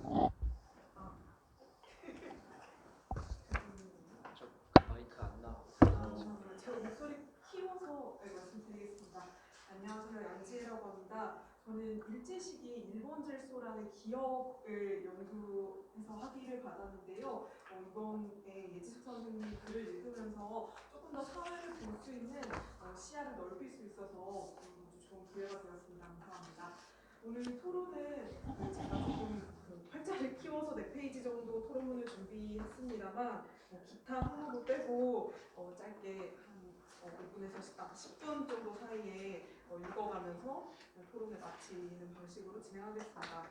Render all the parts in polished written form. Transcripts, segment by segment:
마이크 안 나와. 제가 목소리 키워서 말씀드리겠습니다. 안녕하세요, 양지혜라고 합니다. 저는 일제시기 일본질소라는 기업을 연구해서 학위를 받았는데요. 이번에 예지숙 선생님 글을 읽으면서 조금 더 사회를 볼 수 있는 시야를 넓힐 수 있어서 아주 좋은 기회가 되었습니다. 감사합니다. 오늘 토론은 제가 조금 활자를 키워서 4페이지 정도 토론문을 준비했습니다만 기타 항목을 빼고 짧게 한 5분에서 10분 정도 사이에 읽어가면서 토론을 마치는 방식으로 진행하겠습니다.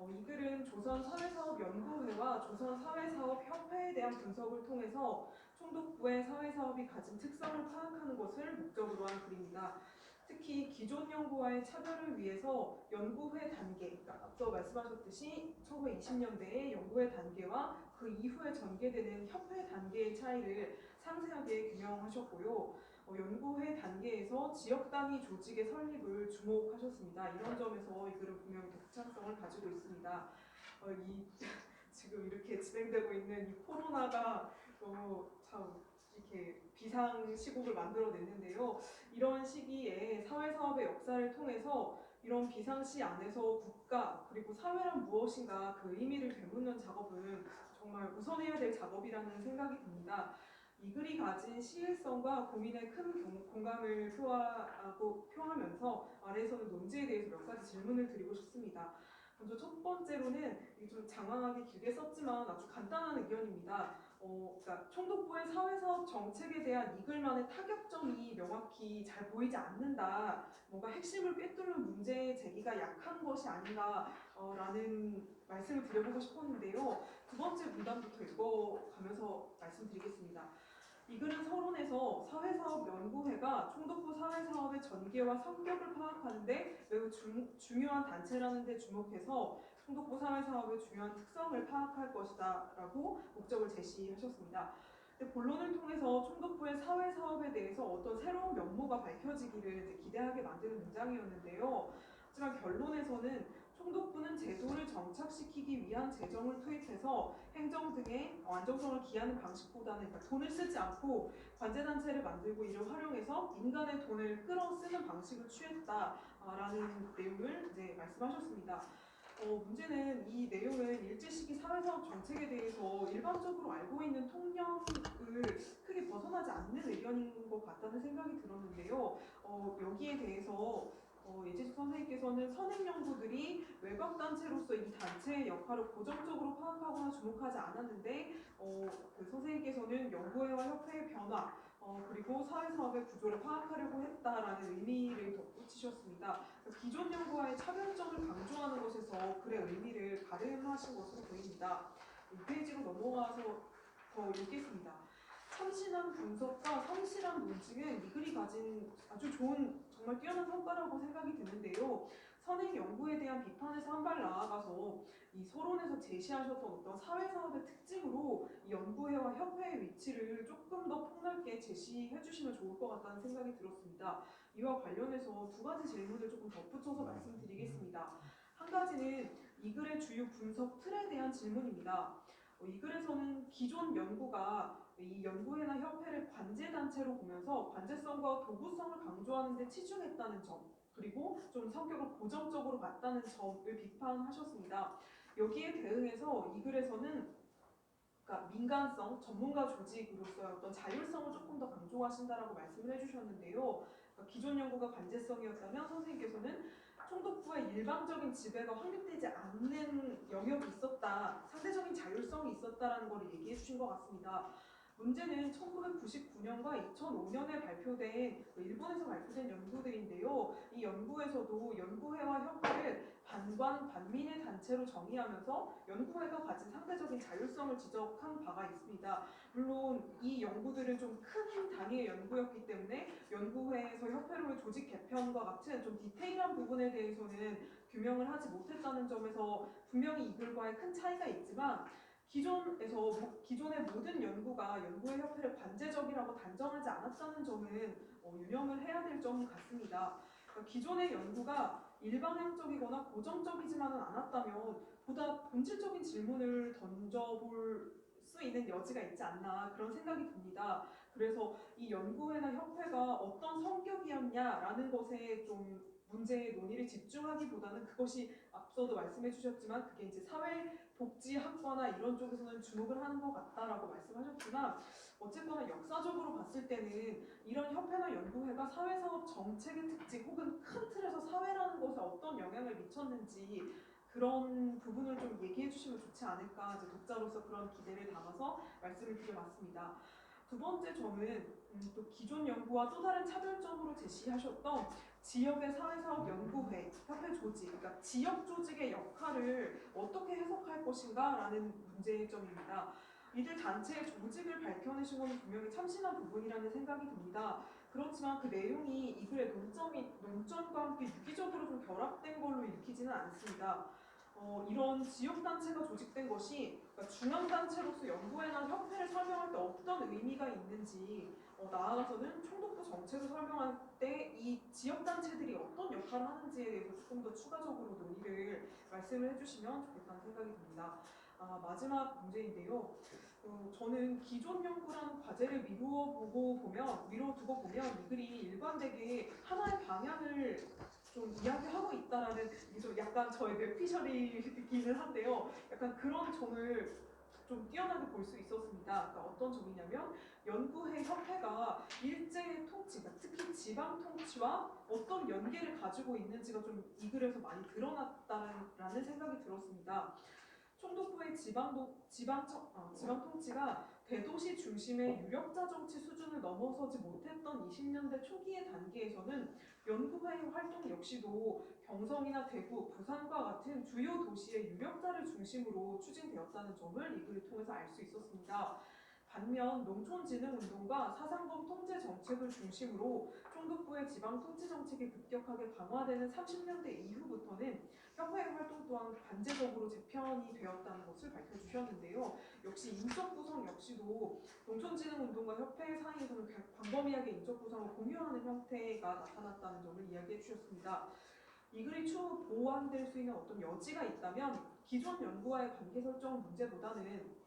이 글은 조선사회사업연구회와 조선사회사업협회에 대한 분석을 통해서 총독부의 사회사업이 가진 특성을 파악하는 것을 목적으로 한 글입니다. 특히 기존 연구와의 차별을 위해서 연구회 단계, 그러니까 앞서 말씀하셨듯이 1920년대의 연구회 단계와 그 이후에 전개되는 협회 단계의 차이를 상세하게 규명하셨고요. 연구회 단계에서 지역단위 조직의 설립을 주목하셨습니다. 이런 점에서 이 글은 분명히 독창성을 가지고 있습니다. 지금 이렇게 진행되고 있는 이 코로나가 너무 참 이렇게 비상시국을 만들어냈는데요. 이런 시기에 사회사업의 역사를 통해서 이런 비상시 안에서 국가 그리고 사회란 무엇인가 그 의미를 되묻는 작업은 정말 우선해야 될 작업이라는 생각이 듭니다. 이 글이 가진 시일성과 고민에 큰 공감을 표하면서 아래에서는 논지에 대해서 몇 가지 질문을 드리고 싶습니다. 먼저 첫 번째로는 좀 장황하게 길게 썼지만 아주 간단한 의견입니다. 그러니까 총독부의 사회사업 정책에 대한 이 글만의 타격점이 명확히 잘 보이지 않는다. 뭔가 핵심을 꿰뚫는 문제 제기가 약한 것이 아닌가라는 말씀을 드려보고 싶었는데요. 두 번째 문단부터 읽어가면서 말씀드리겠습니다. 이 글은 서론에서 사회사업연구회가 총독부 사회사업의 전개와 성격을 파악하는데 매우 중요한 단체라는 데 주목해서 총독부 사회사업의 중요한 특성을 파악할 것이다 라고 목적을 제시하셨습니다. 본론을 통해서 총독부의 사회사업에 대해서 어떤 새로운 면모가 밝혀지기를 기대하게 만드는 문장이었는데요. 하지만 결론에서는 총독부는 제도를 정착시키기 위한 재정을 투입해서 행정 등의 안정성을 기하는 방식보다는 그러니까 돈을 쓰지 않고 관제단체를 만들고 이를 활용해서 민간의 돈을 끌어쓰는 방식을 취했다라는 내용을 말씀하셨습니다. 문제는 이 내용은 일제시기 사회사업 정책에 대해서 일반적으로 알고 있는 통념을 크게 벗어나지 않는 의견인 것 같다는 생각이 들었는데요. 여기에 대해서 예지숙 선생님께서는 선행연구들이 외곽단체로서 이 단체의 역할을 고정적으로 파악하거나 주목하지 않았는데 그 선생님께서는 연구회와 협회의 변화 그리고 사회사업의 구조를 파악하려고 했다라는 의미를 덧붙이셨습니다. 기존 연구와의 차별점을 강조하는 것에서 글의 의미를 가름하신 것으로 보입니다. 6페이지로 넘어가서 더 읽겠습니다. 참신한 분석과 성실한 논증은 이 글이 가진 아주 좋은 정말 뛰어난 성과라고 생각이 드는데요. 선행 연구에 대한 비판에서 한 발 나아가서 이 서론에서 제시하셨던 어떤 사회사업의 특징으로 이 연구회와 협회의 위치를 조금 더 폭넓게 제시해 주시면 좋을 것 같다는 생각이 들었습니다. 이와 관련해서 두 가지 질문을 조금 덧붙여서 말씀드리겠습니다. 한 가지는 이 글의 주요 분석 틀에 대한 질문입니다. 이 글에서는 기존 연구가 이 연구회나 협회를 관제단체로 보면서 관제성과 도구성을 강조하는 데 치중했다는 점, 그리고 좀 성격을 고정적으로 봤다는 점을 비판하셨습니다. 여기에 대응해서 이 글에서는 그러니까 민간성, 전문가 조직으로서의 어떤 자율성을 조금 더 강조하신다라고 말씀을 해주셨는데요. 그러니까 기존 연구가 관제성이었다면 선생님께서는 총독부의 일방적인 지배가 확립되지 않는 영역이 있었다, 상대적인 자율성이 있었다라는 걸 얘기해 주신 것 같습니다. 문제는 1999년과 2005년에 발표된 일본에서 발표된 연구들인데요. 이 연구에서도 연구회와 협회를 반관, 반민의 단체로 정의하면서 연구회가 가진 상대적인 자율성을 지적한 바가 있습니다. 물론 이 연구들은 좀 큰 단위의 연구였기 때문에 연구회에서 협회로의 조직 개편과 같은 좀 디테일한 부분에 대해서는 규명을 하지 못했다는 점에서 분명히 이 글과의 큰 차이가 있지만 기존의 모든 연구가 연구회 협회를 관제적이라고 단정하지 않았다는 점은 유념을 해야 될 점 같습니다. 그러니까 기존의 연구가 일방향적이거나 고정적이지만은 않았다면 보다 본질적인 질문을 던져볼 수 있는 여지가 있지 않나 그런 생각이 듭니다. 그래서 이 연구회나 협회가 어떤 성격이었냐라는 것에 좀 문제의 논의를 집중하기보다는 그것이 앞서도 말씀해 주셨지만 그게 이제 사회복지학과나 이런 쪽에서는 주목을 하는 것 같다라고 말씀하셨지만 어쨌거나 역사적으로 봤을 때는 이런 협회나 연구회가 사회사업 정책의 특징 혹은 큰 틀에서 사회라는 것에 어떤 영향을 미쳤는지 그런 부분을 좀 얘기해 주시면 좋지 않을까 이제 독자로서 그런 기대를 담아서 말씀을 드려봤습니다. 두 번째 점은 또 기존 연구와 또 다른 차별점으로 제시하셨던 지역의 사회사업 연구회, 협회 조직, 그러니까 지역 조직의 역할을 어떻게 해석할 것인가라는 문제점입니다. 이들 단체의 조직을 밝혀내신 건 분명히 참신한 부분이라는 생각이 듭니다. 그렇지만 그 내용이 이 글의 논점과 함께 유기적으로 좀 결합된 걸로 읽히지는 않습니다. 이런 지역단체가 조직된 것이 그러니까 중앙단체로서 연구회나 협회를 설명할 때 어떤 의미가 있는지 나아가서는 총독부 정책을 설명할 때 이 지역단체들이 어떤 역할을 하는지에 대해서 조금 더 추가적으로 논의를 말씀을 해주시면 좋겠다는 생각이 듭니다. 마지막 문제인데요. 저는 기존 연구라는 과제를 미루어 두고 보면 이 글이 일관되게 하나의 방향을 좀 이야기하고 있다라는 이게 좀 약간 저의 뇌피셜이기는 한데요. 약간 그런 점을 좀 뛰어나게 볼 수 있었습니다. 그러니까 어떤 점이냐면 연구회 협회가 일제의 통치, 그러니까 특히 지방 통치와 어떤 연계를 가지고 있는지가 좀 이 글에서 많이 드러났다는 생각이 들었습니다. 총독부의 지방 통치가 대도시 중심의 유력자 정치 수준을 넘어서지 못했던 20년대 초기의 단계에서는 연구회의 활동 역시도 경성이나 대구, 부산과 같은 주요 도시의 유력자를 중심으로 추진되었다는 점을 이 글을 통해서 알 수 있었습니다. 반면 농촌진흥운동과 사상범 통제 정책을 중심으로 총독부의 지방 통치 정책이 급격하게 강화되는 30년대 이후부터는 협회의 활동 또한 관제적으로 재편이 되었다는 것을 밝혀주셨는데요. 역시 인적 구성 역시도 농촌진흥운동과 협회 사이에서는 광범위하게 인적 구성을 공유하는 형태가 나타났다는 점을 이야기해 주셨습니다. 이 글이 추후 보완될 수 있는 어떤 여지가 있다면 기존 연구와의 관계 설정 문제보다는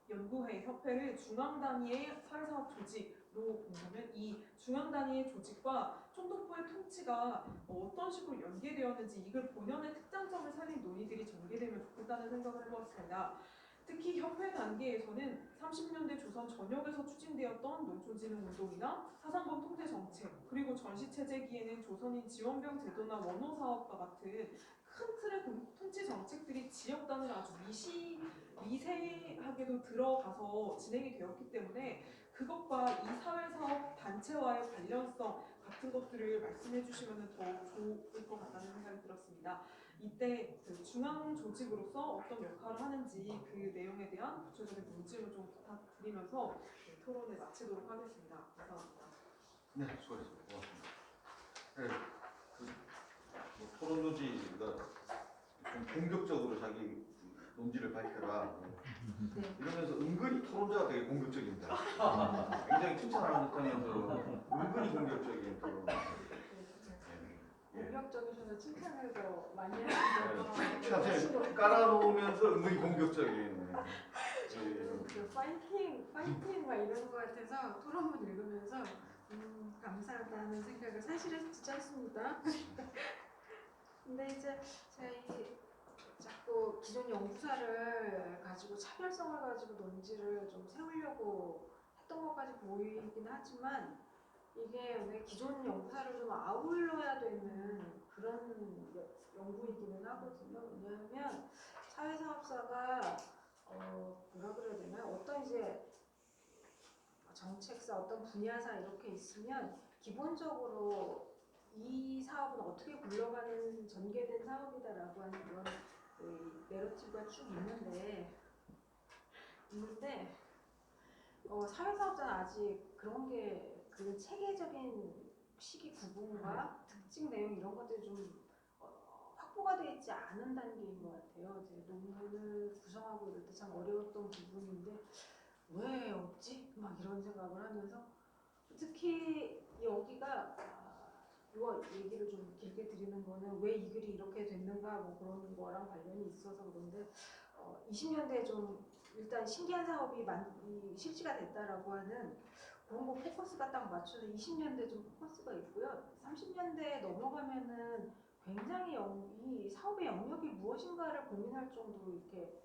연구회, 협회를 중앙 단위의 사회사업 조직로 본다면 이 중앙 단위의 조직과 총독부의 통치가 어떤 식으로 연계되었는지 이걸 본연의 특장점을 살린 논의들이 전개되면 좋겠다는 생각을 해보았습니다. 특히 협회 단계에서는 30년대 조선 전역에서 추진되었던 농촌진흥운동이나 사상범 통제 정책, 그리고 전시체제기에는 조선인 지원병 제도나 원호사업과 같은 큰 틀의 통치 정책들이 지역 단위로 아주 미세하게도 들어가서 진행이 되었기 때문에 그것과 이 사회사업 단체와의 관련성 같은 것들을 말씀해 주시면 더 좋을 것 같다는 생각이 들었습니다. 이때 그 중앙 조직으로서 어떤 역할을 하는지 그 내용에 대한 구체적인 논증을 좀 부탁드리면서 토론을 마치도록 하겠습니다. 감사합니다. 네, 수고하셨습니다. 고맙습니다. 네, 토론 요지가 좀 공격적으로 자기 논지를 밝혀라. 네. 이러면서 은근히 토론자가 되게 공격적입니다. 굉장히 칭찬하는 듯하면서 은근히 공격적인 토론. 공격적이셔서 칭찬을 더 많이 하시죠. 칭찬을 깔아놓으면서 은근히 공격적인. 그 파이팅 막 이런 거 같아서 토론문 읽으면서 감사하다는 생각을 사실은 진짜 했습니다. 근데 이제 제가 이 자꾸 기존 연구사를 가지고 차별성을 가지고 논지를 좀 세우려고 했던 것까지 보이긴 하지만 이게 왜 기존 연구사를 좀 아울러야 되는 그런 연구이기는 하거든요. 왜냐하면 사회사업사가 뭐라 그래야 되나 어떤 이제 정책사 어떤 분야사 이렇게 있으면 기본적으로 이 사업은 어떻게 굴러가는 전개된 사업이다라고 하는 그런 그 내러티브가 쭉 있는데 사회사업자는 아직 그런 게 그 체계적인 시기 구분과 특징 내용 이런 것들이 좀 확보가 되어 있지 않은 단계인 것 같아요. 이제 논문을 구성하고 이럴 때 참 어려웠던 부분인데 왜 없지? 막 이런 생각을 하면서 특히 여기가 이거 얘기를 좀 길게 드리는 거는 왜 이 글이 이렇게 됐는가 뭐 그런 거랑 관련이 있어서 그런데 20년대에 좀 일단 신기한 사업이 실시가 됐다라고 하는 그런 거 포커스가 딱 맞춰서 20년대 좀 포커스가 있고요. 30년대에 넘어가면은 굉장히 이 사업의 영역이 무엇인가를 고민할 정도로 이렇게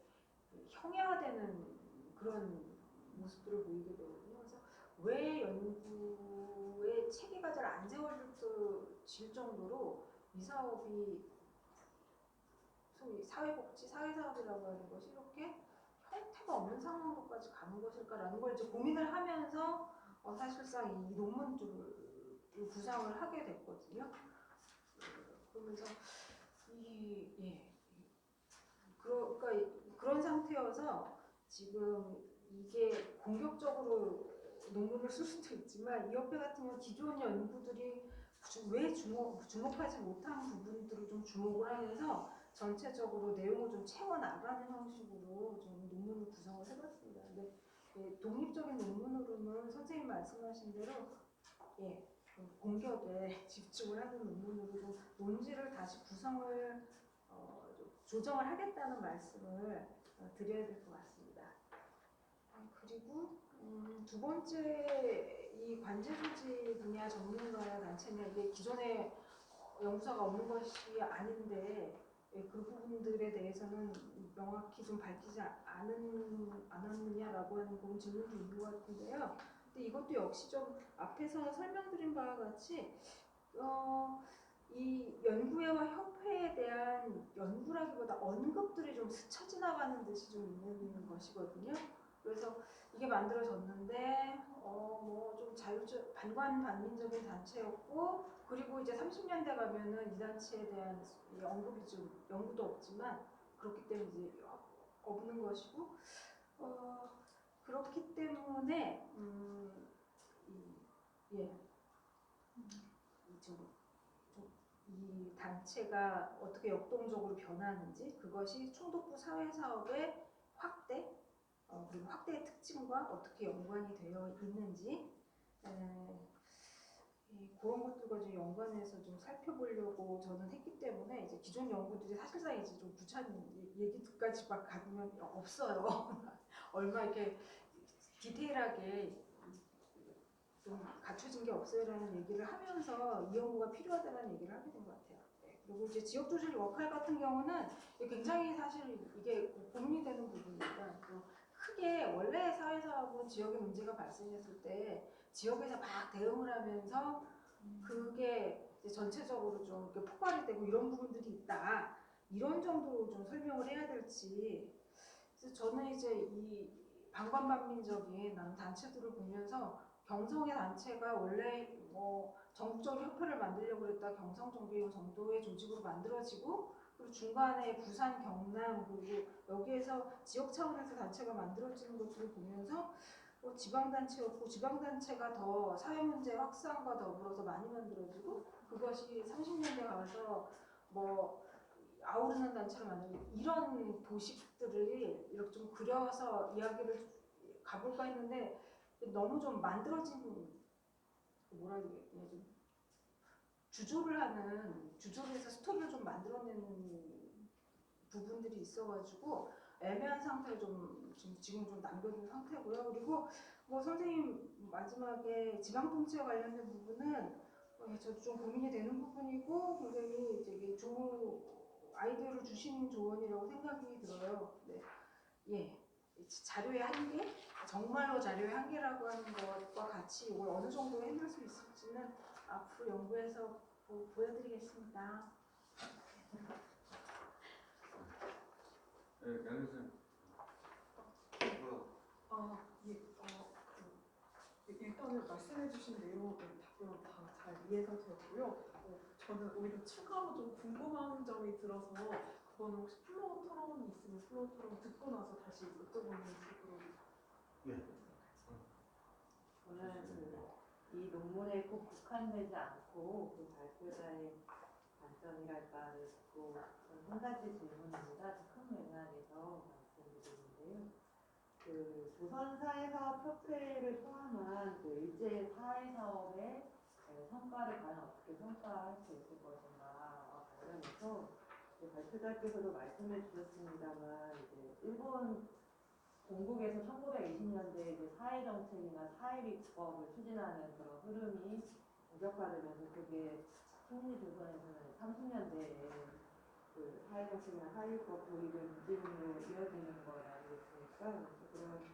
형해화되는 그런 모습들을 보이게 되거든요. 그래서 왜 연구의 체계가 잘 안 세워질 정도로 이 사업이 소위 사회복지, 사회사업이라고 하는 것이 이렇게 형태가 없는 상황으로까지 가는 것일까라는 걸 이제 고민을 하면서 사실상 이 논문들을 구상을 하게 됐거든요. 그러면서 그러니까 그런 상태여서 지금 이게 공격적으로 논문을 쓸 수도 있지만 이 협회 같은 경우 기존 연구들이 왜 주목하지 못한 부분들을 좀 주목을 하면서 전체적으로 내용을 좀 채워나가는 형식으로 좀 논문을 구성을 해봤습니다. 근데 독립적인 논문으로는 선생님 말씀하신 대로 공격에 집중을 하는 논문으로 좀 논지를 다시 구성을 조정을 하겠다는 말씀을 드려야 될 것 같습니다. 그리고 두 번째 이 관제조직 분야 전문가 단체는 이게 기존에 연구사가 없는 것이 아닌데 그 부분들에 대해서는 명확히 좀 밝히지 않았느냐라고 하는 그런 질문도 있는 것 같은데요. 근데 이것도 역시 좀 앞에서 설명드린 바와 같이 이 연구회와 협회에 대한 연구라기보다 언급들이 좀 스쳐 지나가는 듯이 좀 있는 것이거든요. 그래서 이게 만들어졌는데 좀 반민적인 단체였고 그리고 이제 30년대 가면은 이 단체에 대한 언급이 좀 연구도 없지만 그렇기 때문에 이제 없는 것이고 그렇기 때문에 이 단체가 어떻게 역동적으로 변하는지 그것이 총독부 사회사업의 확대 그리고 확대의 특징과 어떻게 연관이 되어 있는지 그런 것들과 좀 연관해서 좀 살펴보려고 저는 했기 때문에 이제 기존 연구들이 사실상 이제 좀 부찬 얘기까지 막 가면 없어요. 얼마 이렇게 디테일하게 좀 갖춰진 게 없어요라는 얘기를 하면서 이 연구가 필요하다는 얘기를 하게 된 것 같아요. 그리고 이제 지역조직 역할 같은 경우는 굉장히 사실 이게 고민이 되는 부분입니다. 크게 원래 사회사업은 지역의 문제가 발생했을 때 지역에서 막 대응을 하면서 그게 이제 전체적으로 좀 폭발이 되고 이런 부분들이 있다. 이런 정도로 좀 설명을 해야 될지. 그래서 저는 이제 이 반관반민적인 단체들을 보면서 경성의 단체가 원래 전국적 협회를 만들려고 했다 경성 정도의 조직으로 만들어지고 그리고 중간에 부산, 경남 그리고 여기에서 지역 차원에서 단체가 만들어지는 것들을 보면서 지방단체였고 지방단체가 더 사회문제 확산과 더불어서 많이 만들어지고 그것이 30년대 가서 아우르는 단체를 만들고 이런 도식들을 이렇게 좀 그려서 이야기를 가볼까 했는데 너무 좀 만들어진 주조를 해서 스토리를 좀 만들어내는 부분들이 있어가지고 애매한 상태로 지금 좀 남겨둔 상태고요. 그리고 선생님 마지막에 지방통치와 관련된 부분은 저도 좀 고민이 되는 부분이고 굉장히 되게 좋은 아이디어를 주신 조언이라고 생각이 들어요. 네. 자료의 한계? 정말로 자료의 한계라고 하는 것과 같이 이걸 어느 정도 해낼 수 있을지는 앞으로 연구해서 보여드리겠습니다. 네, 양 교수님. 일단은 말씀해주신 내용은 답변 다 잘 이해가 되었고요. 저는 오히려 추가로 좀 궁금한 점이 들어서 그거는 혹시 플로어 토론이 있으면 플로어 토론 듣고 나서 다시 여쭤보는 식으로. 네. 저는 이 논문에 꼭 국한되지 않고 그 발표자의 관점이랄까를 듣고 한 가지 질문입니다. 큰 맥락에서 말씀드리는데요. 그 조선사회사업협회를 포함한 그 일제 사회사업의 성과를 과연 어떻게 평가할 수 있을 것인가와 관련해서 발표자께서도 말씀해 주셨습니다만 이제 일본 동국에서 1920년대에 이제 사회정책이나 사회비법을 추진하는 그런 흐름이 본격화되면서 그게 식민지조선에서는 30년대에 그 사회정책이나 사회비법 도입의 움직임으로 이어지는 걸 알고 있으니까 그런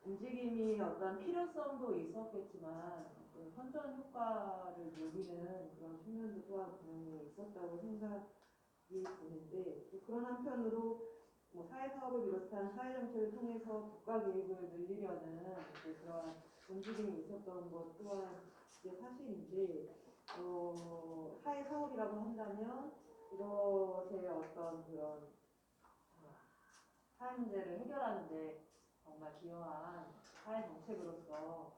움직임이 어떤 필요성도 있었겠지만 그 선전 효과를 누리는 그런 측면도 또한 분명히 있었다고 생각이 드는데 또 그런 한편으로 뭐 사회사업을 비롯한 사회정책을 통해서 국가 개입을 늘리려는 그런 움직임이 있었던 것 또한 이제 사실인데 사회사업이라고 한다면 이것의 어떤 그런 사회 문제를 해결하는데 정말 기여한 사회정책으로서의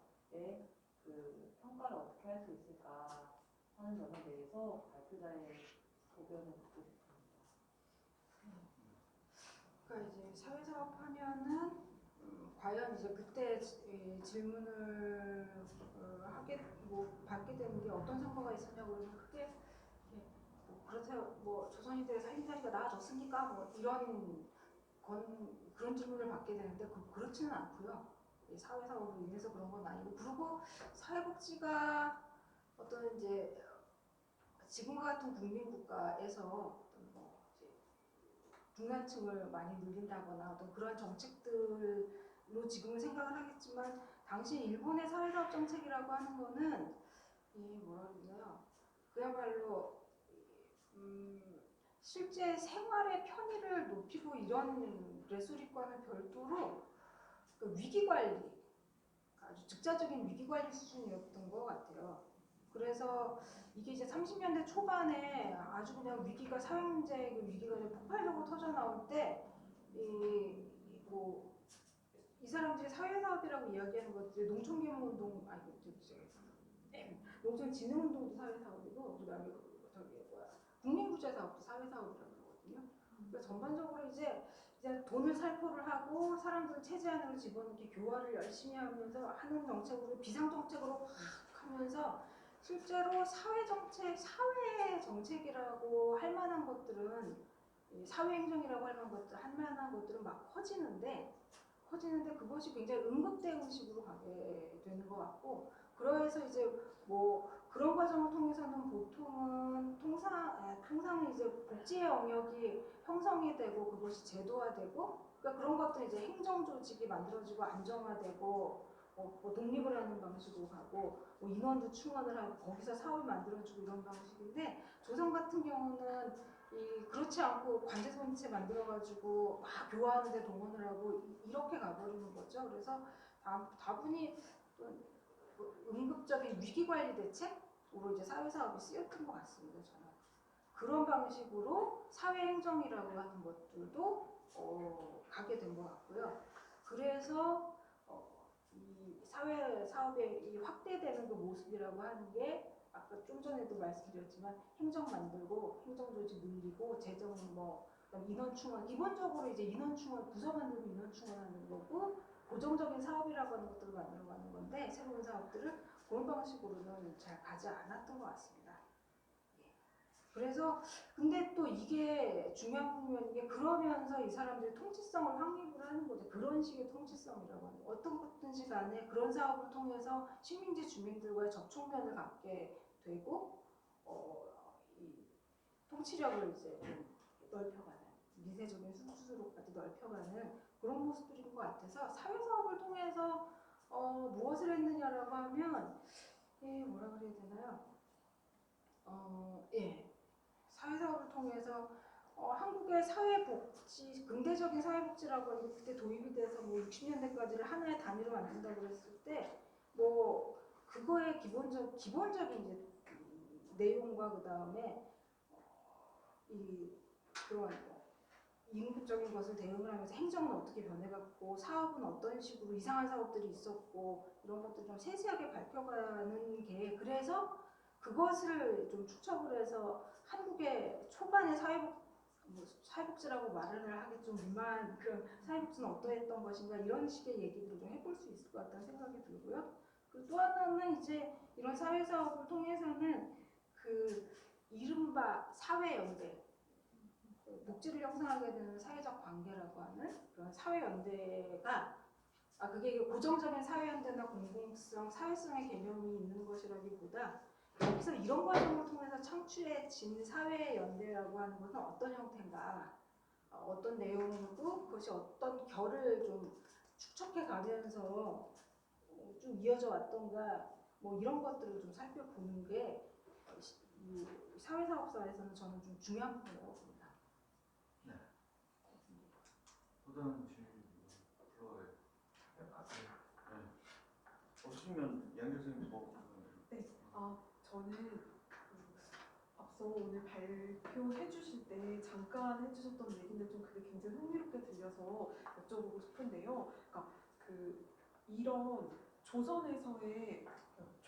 그 평가를 어떻게 할 수 있을까 하는 점에 대해서 발표자의 소견을 듣고 싶습니다. 그러니까 이제 사회사업 하면은 과연 이제 그때 질문을 하게 뭐 받게 되는 게 어떤 성과가 있었냐고 그러면 크게 뭐 그렇다고 뭐 조선시대에 살림살이가 나아졌습니까? 뭐 이런 그런 질문을 받게 되는데 그렇지는 않고요. 사회사업으로 인해서 그런 건 아니고 그리고 사회복지가 어떤 이제 지금과 같은 국민국가에서 어떤 뭐 이제 중산층을 많이 늘린다거나 어떤 그런 정책들로 지금은 생각을 하겠지만 당시 일본의 사회사업 정책이라고 하는 거는 이 뭐라 그러나요? 그야말로 실제 생활의 편의를 높이고 이런 레소리과는 별도로 그 위기관리, 아주 즉자적인 위기관리 수준이었던 것 같아요. 그래서 이게 이제 30년대 초반에 아주 그냥 위기가 사회문제의 그 위기가 폭발적으로 터져 나올 때 이 사람들이 사회사업이라고 이야기하는 것들이 농촌개모운동 농촌진흥운동도 사회사업이고 그다음에 국민부채사업도 사회사업이라고 그러거든요. 그러니까 전반적으로 이제 돈을 살포를 하고 사람들을 체제 안으로 집어넣기 교화를 열심히 하면서 하는 정책으로 비상정책으로 하면서 실제로 사회 정책이라고 할 만한 것들은 사회행정이라고 할 만한 것들은 막 커지는데 그것이 굉장히 응급대응식으로 가게 되는 것 같고 그래서 이제 뭐 그런 과정을 통해서는 보통은 통상은 이제 복지의 영역이 형성이 되고 그것이 제도화되고 그러니까 그런 것들이 이제 행정 조직이 만들어지고 안정화되고 뭐 독립을 하는 방식으로 가고 뭐 인원도 충원을 하고 거기서 사업을 만들어주고 이런 방식인데 조선 같은 경우는 그렇지 않고 관제선체 만들어가지고 막 교화하는 데 동원을 하고 이렇게 가버리는 거죠. 그래서 다분히 응급적인 위기관리 대책으로 이제 사회사업이 쓰였던 것 같습니다. 저는 그런 방식으로 사회행정이라고 하는 것들도 가게 된 것 같고요. 그래서 이 사회사업의 이 확대되는 그 모습이라고 하는 게 아까 좀 전에도 말씀드렸지만 행정 만들고 행정조직 늘리고 재정 인원 충원 기본적으로 이제 인원 충원 부서 만들고 인원 충원하는 거고 고정적인 사업이라고 하는 것들을 만들어가는 건데 새로운 사업들을 그런 방식으로는 잘 가지 않았던 것 같습니다. 예. 그래서 근데 또 이게 중요한 부분인 게 그러면서 이 사람들이 통치성을 확립을 하는 거죠. 그런 식의 통치성이라고 하는 거. 어떤 것든지 간에 그런 사업을 통해서 식민지 주민들과의 접촉면을 갖게 되고 이 통치력을 이제 좀 넓혀가는 미세적인 수준으로까지 넓혀가는 그런 모습들인 것 같아서 사회사업을 통해서 무엇을 했느냐라고 하면 뭐라 그래야 되나요? 사회사업을 통해서 한국의 사회복지, 근대적인 사회복지라고 하는 게 그때 도입이 돼서 뭐 60년대까지를 하나의 단위로 만든다고 그랬을 때 뭐 그거의 기본적인 이제 내용과 그 다음에 그런 임급적인 것을 대응을 하면서 행정은 어떻게 변해갔고 사업은 어떤 식으로 이상한 사업들이 있었고 이런 것들 좀 세세하게 밝혀가는 게 그래서 그것을 좀 축적을 해서 한국의 초반의 사회복지라고 말을 하기 좀 민망한 그런 사회복지는 어떠했던 것인가 이런 식의 얘기들을 좀 해볼 수 있을 것 같다는 생각이 들고요. 그리고 또 하나는 이제 이런 사회 사업을 통해서는 그 이른바 사회 연대, 복지를 형성하게 되는 사회적 관계라고 하는 그런 사회 연대가 그게 고정적인 사회 연대나 공공성, 사회성의 개념이 있는 것이라기보다 여기서 이런 과정을 통해서 창출해진 사회 연대라고 하는 것은 어떤 형태인가, 어떤 내용이고 그것이 어떤 결을 좀 축적해 가면서 좀 이어져 왔던가 뭐 이런 것들을 좀 살펴보는 게 이 사회사업사에서는 저는 좀 중요한 거라고 봅니다. 네. 또 다른 질문 들어가요. 네. 없으면 양 교수님 뭐. 저는 앞서 오늘 발표해 주실 때 잠깐 해주셨던 얘기는 좀 그게 굉장히 흥미롭게 들려서 여쭤보고 싶은데요. 그러니까 이런 조선에서의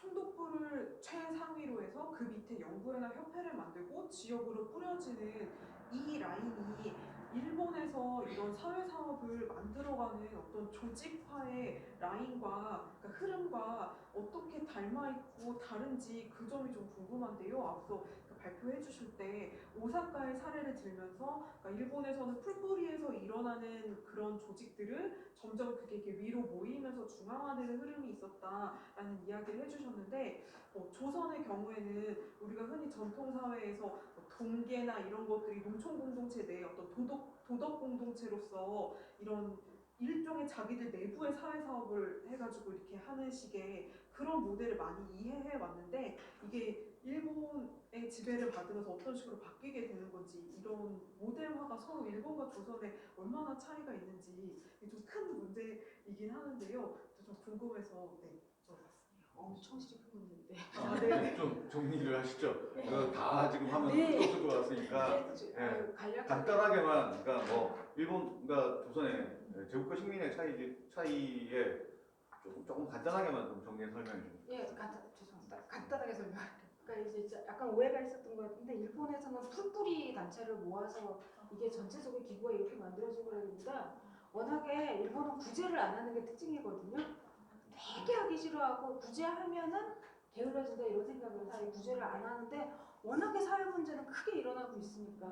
총독부를 최상위로 해서 그 밑에 연구회나 협회를 만들고 지역으로 뿌려지는 이 라인이 일본에서 이런 사회사업을 만들어가는 어떤 조직화의 라인과 그러니까 흐름과 어떻게 닮아있고 다른지 그 점이 좀 궁금한데요. 앞서 발표해 주실 때 오사카의 사례를 들면서 그러니까 일본에서는 풀뿌리에서 일어나는 그런 조직들을 점점 그게 이렇게 위로 모이면서 중앙화되는 흐름이 있었다라는 이야기를 해주셨는데 조선의 경우에는 우리가 흔히 전통사회에서 동계나 이런 것들이 농촌 공동체 내에 어떤 도덕 공동체로서 이런 일종의 자기들 내부의 사회사업을 해가지고 이렇게 하는 식의 그런 모델을 많이 이해해 왔는데 이게 일본의 지배를 받으면서 어떤 식으로 바뀌게 되는 건지 이런 모델화가 서로 일본과 조선에 얼마나 차이가 있는지 좀 큰 문제이긴 하는데요. 좀 궁금해서 여쭤봤습니다. 엄청 깊은 문제인데. 네. 좀 정리를 하시죠. 그거 다 지금 하면 없을 것 같으니까 간단하게만 그러니까 뭐 일본과 조선의 제국과 식민의 차이에 조금 간단하게만 좀 정리 설명해 주세요. 예, 죄송합니다. 간단하게 설명할게요. 그러니까 이제 약간 오해가 있었던 것 같은데 일본에서는 풀뿌리 단체를 모아서 이게 전체적인 기구가 이렇게 만들어진 거라기보다 워낙에 일본은 구제를 안 하는 게 특징이거든요. 되게 하기 싫어하고 구제하면은 게을러진다 이런 생각을 사이 구제를 안 하는데 워낙에 사회 문제는 크게 일어나고 있으니까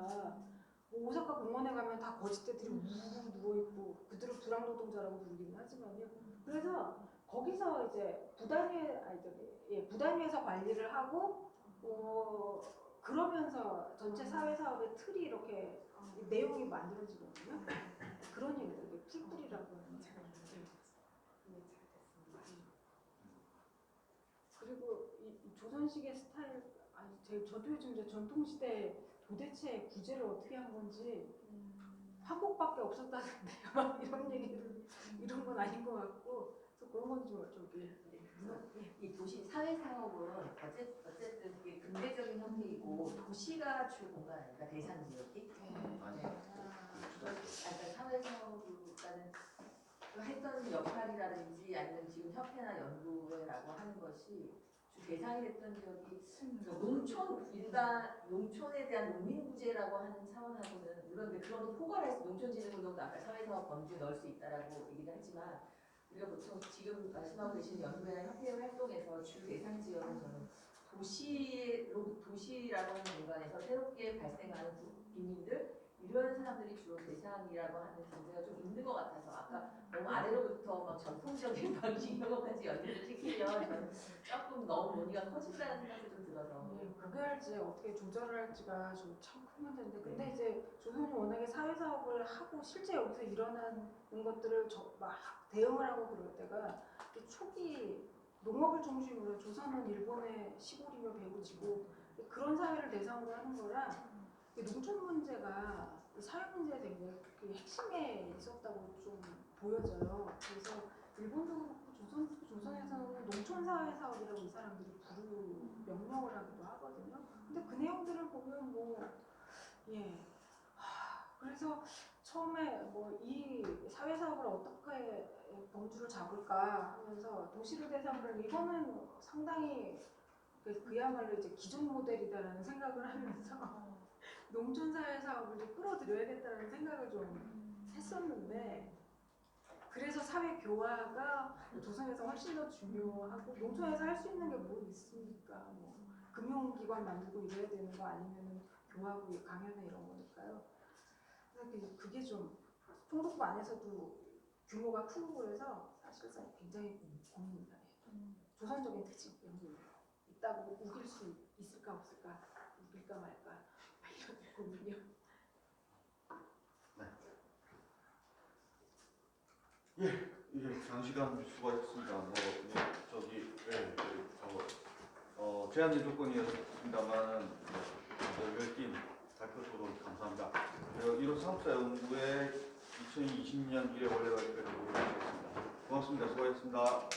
뭐 오사카 공원에 가면 다 거지떼들이 우르르 누워있고 그들을 불황노동자라고 부르기는 하지만요. 그래서 거기서 이제 부단위에서 관리를 하고 그러면서 전체 사회 사업의 틀이 이렇게 내용이 만들어지거든요. 그런 얘기들 이게 풀뿌리라고 하는 거. 그리고 이 조선식의 스타일 저도 요즘 이제 전통시대 도대체 구제를 어떻게 한 건지 한국밖에 없었다는데요. 이런 얘기를 이런 건 아닌 것 같고 그래서 그런 건 좀 이 도시 사회 사업은 어쨌든 이게 근대적인 형태이고 도시가 주 공간 아닐까 대상 지역이. 그러니까 사회 사업과는 했던 역할이라든지 아니면 지금 협회나 연구회라고 하는 것이 주 대상이 됐던 지역이 농촌에 대한 농민구제라고 하는 차원하고는 물론 그런 포괄할 수 농촌진흥운동도 아까 사회사업 범주에 넣을 수 있다라고 얘기를 하지만 우리가 보통 지금 말씀하고 계신 연구회나 협회 활동에서 주 대상 지역은 저는 도시라고 하는 공간에서 새롭게 발생하는 빈민들 이런 사람들이 주로 대상이라고 하는 전제가 좀 있는 것 같아서 아까 너무 아래로부터 막 전통적인 방식 이런 것까지 연구를 시키면 저는 조금 너무 논의가 커진다는 생각이 좀 들어서 그걸 이제 어떻게 조절을 할지가 좀 참 큰 문제인데 근데 이제 조선이 워낙에 사회사업을 하고 실제 여기서 일어나는 것들을 막 대응을 하고 그럴 때가 초기 농업을 중심으로 조선은 일본의 시골이며 배후지고 그런 사회를 대상으로 하는 거라 농촌 문제가 사회 문제에 굉장히 핵심에 있었다고 좀 보여져요. 그래서 일본도 그렇고 조선에서는 농촌 사회 사업이라고 이 사람들이 명명을 하기도 하거든요. 근데 그 내용들을 보면 그래서 처음에 이 사회 사업을 어떻게 범주를 잡을까 하면서 도시를 대상으로 이거는 상당히 그야말로 이제 기존 모델이다라는 생각을 하면서 농촌 사회 사업을 좀 끌어들여야겠다는 생각을 좀 했었는데 그래서 사회 교화가 조선에서 훨씬 더 중요하고 농촌에서 할 수 있는 게 뭐 있습니까? 뭐 금융기관 만들고 이래야 되는 거 아니면은 교화부 강연회 이런 거니까요. 그래서 그게 좀 총독부 안에서도 규모가 크고 그래서 사실상 굉장히 고민입니다. 조선적인 특징 연구 있다고 우길 수 있을까 없을까, 우길까 말까 이런 고민이요. 예, 장시간 수고하셨습니다. 제한된 조건이었습니다만은 열띤 발표소로 감사합니다. 그리고 1호 사업자 연구의 2020년 1회 원래 발표를 보도록 하겠습니다. 고맙습니다. 수고하셨습니다.